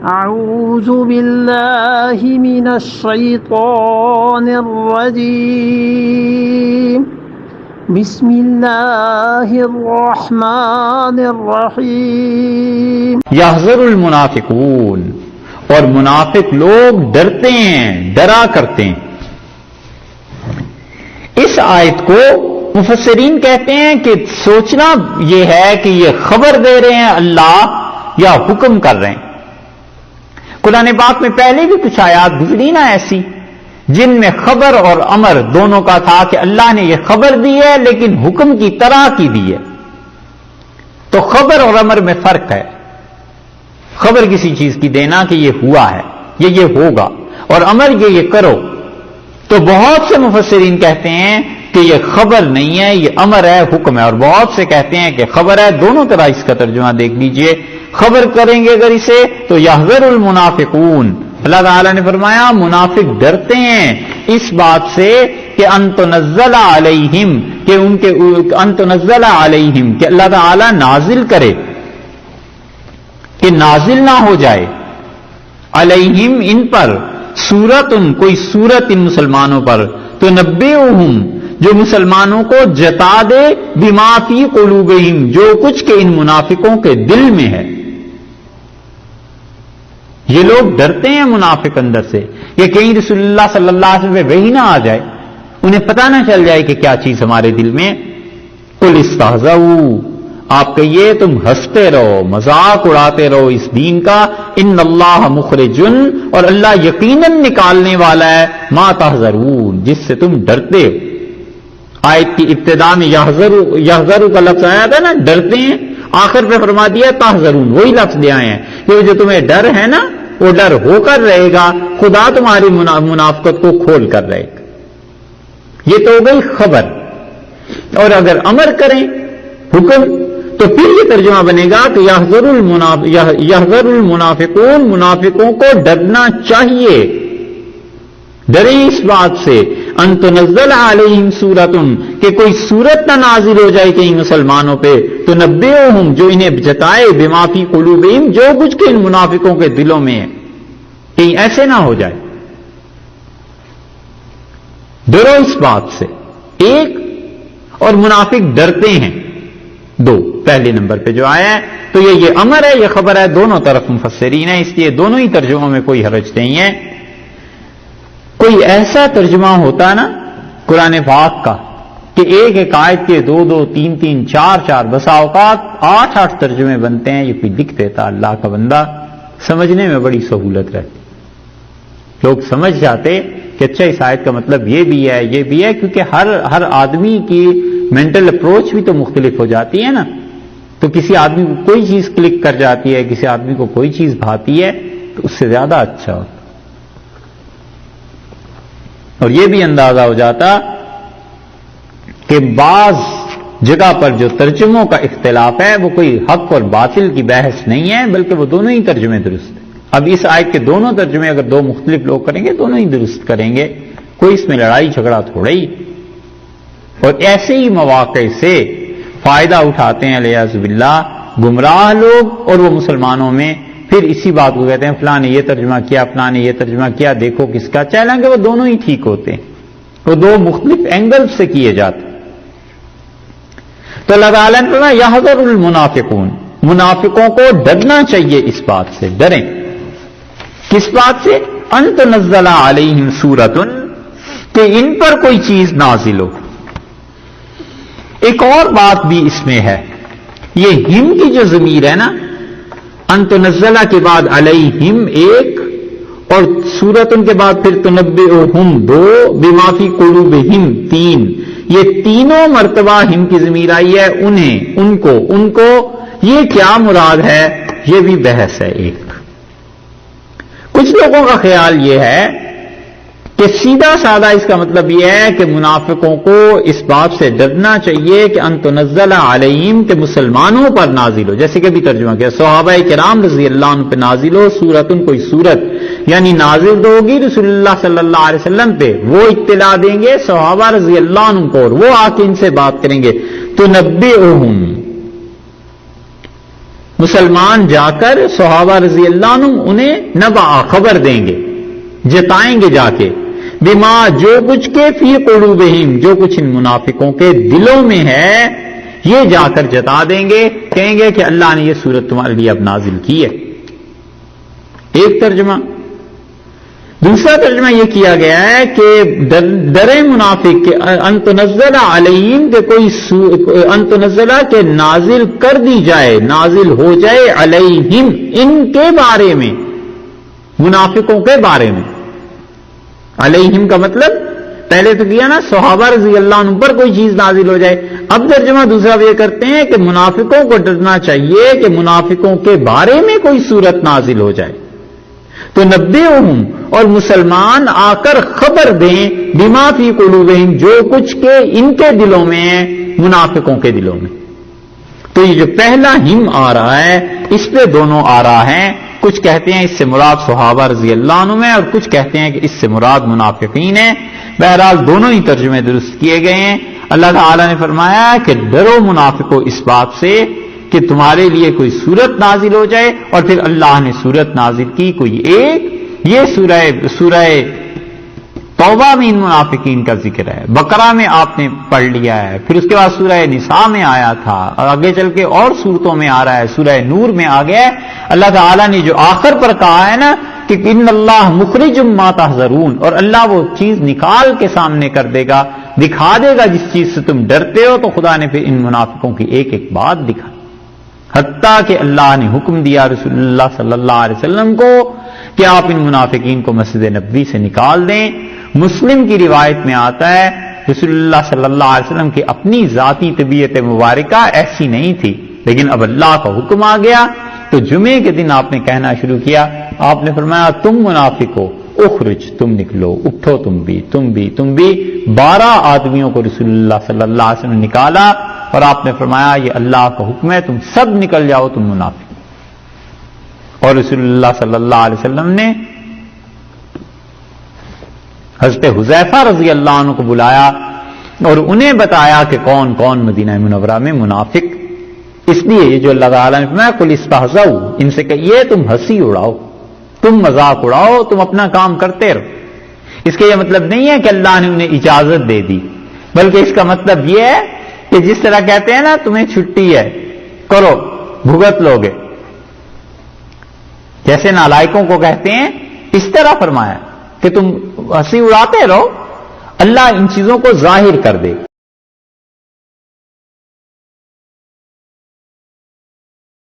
أعوذ بالله من الشيطان الرجيم بسم الله الرحمن الرحیم. یحذر المنافقون، اور منافق لوگ ڈرتے ہیں، ڈرا کرتے ہیں. اس آیت کو مفسرین کہتے ہیں کہ سوچنا یہ ہے کہ یہ خبر دے رہے ہیں اللہ یا حکم کر رہے ہیں. قرآن پاک میں پہلے بھی کچھ آیات گزری نا ایسی جن میں خبر اور امر دونوں کا تھا کہ اللہ نے یہ خبر دی ہے لیکن حکم کی طرح کی دی ہے. تو خبر اور امر میں فرق ہے. خبر کسی چیز کی دینا کہ یہ ہوا ہے، یہ ہوگا، اور امر یہ کرو. تو بہت سے مفسرین کہتے ہیں کہ یہ خبر نہیں ہے، یہ امر ہے، حکم ہے، اور بہت سے کہتے ہیں کہ خبر ہے. دونوں طرح اس کا ترجمہ دیکھ لیجئے. خبر کریں گے اگر اسے تو یحذر المنافقون، اللہ تعالیٰ نے فرمایا منافق ڈرتے ہیں اس بات سے کہ ان تنزل علیہم، کہ ان کے ان تنزل علیہم، کہ اللہ تعالیٰ نازل کرے، کہ نازل نہ ہو جائے علیہم ان پر سورت، کوئی سورت ان مسلمانوں پر، تو نبئہم جو مسلمانوں کو جتا دے بما فی قلوبہم، جو کچھ کہ ان منافقوں کے دل میں ہے. یہ لوگ ڈرتے ہیں منافق اندر سے کہ کہیں رسول اللہ صلی اللہ علیہ وسلم وہی نہ آ جائے، انہیں پتہ نہ چل جائے کہ کیا چیز ہمارے دل میں. قل استہزؤوا، آپ کہیے تم ہنستے رہو، مذاق اڑاتے رہو اس دین کا. ان اللہ مخرجن، اور اللہ یقیناً نکالنے والا ہے ما تحذرون، جس سے تم ڈرتے ہو. آیت کی ابتدا میں یحذر کا لفظ آیا تھا نا، ڈرتے ہیں، آخر پہ فرما دیا تحذرون، وہی لفظ لے آئے ہیں کہ جو تمہیں ڈر ہے نا وہ ڈر ہو کر رہے گا، خدا تمہاری منافقت کو کھول کر رہے گا. یہ تو ہو گئی خبر. اور اگر امر کریں حکم تو پھر یہ ترجمہ بنے گا کہ یحذر المنافقون، منافقوں کو ڈرنا چاہیے، ڈریں اس بات سے ان تنزل علیہم سورتن، کہ کوئی سورت نہ نازل ہو جائے کہیں مسلمانوں پہ، تو نبئہم جو انہیں جتائے بما فی قلوبہم، جو کچھ کہ ان منافقوں کے دلوں میں ہے، کہیں ایسے نہ ہو جائے. ڈرو اس بات سے. ایک، اور منافق ڈرتے ہیں. دو، پہلے نمبر پہ جو آیا ہے تو یہ امر ہے، یہ خبر ہے، دونوں طرف مفسرین ہیں، اس لیے دونوں ہی ترجموں میں کوئی حرج نہیں ہے. کوئی ایسا ترجمہ ہوتا نا قرآن پاک کا کہ ایک ایک آیت کے دو دو، تین تین، چار چار، بسا اوقات 8 ترجمے بنتے ہیں. یہ کوئی لکھ دیتا اللہ کا بندہ، سمجھنے میں بڑی سہولت رہتی. لوگ سمجھ جاتے کہ اچھا اس آیت کا مطلب یہ بھی ہے، یہ بھی ہے، کیونکہ ہر آدمی کی مینٹل اپروچ بھی تو مختلف ہو جاتی ہے نا. تو کسی آدمی کو کوئی چیز کلک کر جاتی ہے، کسی آدمی کو کوئی چیز بھاتی ہے، تو اس سے زیادہ اچھا ہوتا. اور یہ بھی اندازہ ہو جاتا کہ بعض جگہ پر جو ترجموں کا اختلاف ہے وہ کوئی حق اور باطل کی بحث نہیں ہے، بلکہ وہ دونوں ہی ترجمے درست ہیں. اب اس آیت کے دونوں ترجمے اگر دو مختلف لوگ کریں گے دونوں ہی درست کریں گے، کوئی اس میں لڑائی جھگڑا تھوڑا ہی. اور ایسے ہی مواقع سے فائدہ اٹھاتے ہیں علیاذ باللہ گمراہ لوگ، اور وہ مسلمانوں میں پھر اسی بات کو کہتے ہیں فلاں نے یہ ترجمہ کیا، فلاں نے یہ ترجمہ کیا، دیکھو کس کا. چلیں وہ دونوں ہی ٹھیک ہوتے ہیں، وہ دو مختلف اینگل سے کیے جاتے. تو اللہ تعالیٰ نے فرمایا یحذر المنافقون، منافقوں کو ڈرنا چاہیے اس بات سے. ڈریں کس بات سے؟ ان تنزل علیہم سورۃ، کہ ان پر کوئی چیز نازل ہو. ایک اور بات بھی اس میں ہے، یہ ہم کی جو ضمیر ہے نا، ان تنزلہ کے بعد علیہم ایک، اور سورتن کے بعد پھر تنبئہم دو، بما فی قلوبہم تین. یہ تینوں مرتبہ ہم کی ضمیر آئی ہے انہیں، ان کو یہ کیا مراد ہے؟ یہ بھی بحث ہے. ایک کچھ لوگوں کا خیال یہ ہے کہ سیدھا سادہ اس کا مطلب یہ ہے کہ منافقوں کو اس بات سے ڈرنا چاہیے کہ ان تنزل علیہم، کہ مسلمانوں پر نازل ہو، جیسے کہ بھی ترجمہ کیا صحابہ کرام رضی اللہ عنہ پہ نازل ہو سورتن، کوئی سورت، یعنی نازل تو ہوگی رسول اللہ صلی اللہ علیہ وسلم پہ، وہ اطلاع دیں گے صحابہ رضی اللہ عنہ کو، اور وہ آ کے ان سے بات کریں گے. تو نبئہم، مسلمان جا کر صحابہ رضی اللہ عنہ انہیں نبع خبر دیں گے، جتائیں گے جا کے، بما جو کچھ کے فی قلوبہم جو کچھ ان منافقوں کے دلوں میں ہے، یہ جا کر جتا دیں گے، کہیں گے کہ اللہ نے یہ سورت تمہارے لیے اب نازل کی ہے۔ ایک ترجمہ۔ دوسرا ترجمہ یہ کیا گیا ہے کہ در منافق کے ان تنزل علیہم کہ کوئی ان تنزل کہ نازل کر دی جائے، نازل ہو جائے علیہم ان کے بارے میں، منافقوں کے بارے میں۔ علیہم کا مطلب پہلے تو کیا نا صحابہ رضی اللہ عنہ پر کوئی چیز نازل ہو جائے، اب ترجمہ دوسرا یہ کرتے ہیں کہ منافقوں کو ڈرنا چاہیے کہ منافقوں کے بارے میں کوئی صورت نازل ہو جائے تو نبئہم، اور مسلمان آ کر خبر دیں بما فی قلوبہم جو کچھ کے ان کے دلوں میں ہے، منافقوں کے دلوں میں۔ تو یہ جو پہلا ہم آ رہا ہے اس پہ دونوں آ رہا ہے، کچھ کہتے ہیں اس سے مراد صحابہ رضی اللہ عنہ ہے اور کچھ کہتے ہیں کہ اس سے مراد منافقین ہیں۔ بہرحال دونوں ہی ترجمے درست کیے گئے ہیں۔ اللہ تعالیٰ نے فرمایا کہ ڈرو منافقوں اس بات سے کہ تمہارے لیے کوئی صورت نازل ہو جائے، اور پھر اللہ نے صورت نازل کی کوئی ایک، یہ سورہ توبہ میں ان منافقین کا ذکر ہے، بقرہ میں آپ نے پڑھ لیا ہے، پھر اس کے بعد سورہ نساء میں آیا تھا، اور آگے چل کے اور صورتوں میں آ رہا ہے، سورہ نور میں آ گیا ہے۔ اللہ تعالیٰ نے جو آخر پر کہا ہے نا کہ ان اللہ مخرج ما تحذرون، اور اللہ وہ چیز نکال کے سامنے کر دے گا، دکھا دے گا جس چیز سے تم ڈرتے ہو، تو خدا نے پھر ان منافقوں کی ایک ایک بات دکھا، حتیٰ کہ اللہ نے حکم دیا رسول اللہ صلی اللہ علیہ وسلم کو کہ آپ ان منافقین کو مسجد نبوی سے نکال دیں۔ مسلم کی روایت میں آتا ہے رسول اللہ صلی اللہ علیہ وسلم کی اپنی ذاتی طبیعت مبارکہ ایسی نہیں تھی، لیکن اب اللہ کا حکم آ گیا تو جمعے کے دن آپ نے کہنا شروع کیا، آپ نے فرمایا تم منافق ہو، اخرج تم نکلو، اٹھو تم بھی 12 آدمیوں کو رسول اللہ صلی اللہ علیہ وسلم نے نکالا، اور آپ نے فرمایا یہ اللہ کا حکم ہے، تم سب نکل جاؤ تم منافق۔ اور رسول اللہ صلی اللہ علیہ وسلم نے حضرت حذیفہ رضی اللہ عنہ کو بلایا اور انہیں بتایا کہ کون کون مدینہ منورہ میں منافق، اس لیے یہ جو اللہ تعالیٰ نے فرمایا قل استہزؤ، ان سے کہیے تم ہنسی اڑاؤ، تم مذاق اڑاؤ، تم اپنا کام کرتے رہو۔ اس کا یہ مطلب نہیں ہے کہ اللہ نے انہیں اجازت دے دی، بلکہ اس کا مطلب یہ ہے کہ جس طرح کہتے ہیں نا تمہیں چھٹی ہے کرو، بھگت لوگے، جیسے نالائکوں کو کہتے ہیں، اس طرح فرمایا کہ تم ہنسی اڑاتے رہو، اللہ ان چیزوں کو ظاہر کر دے۔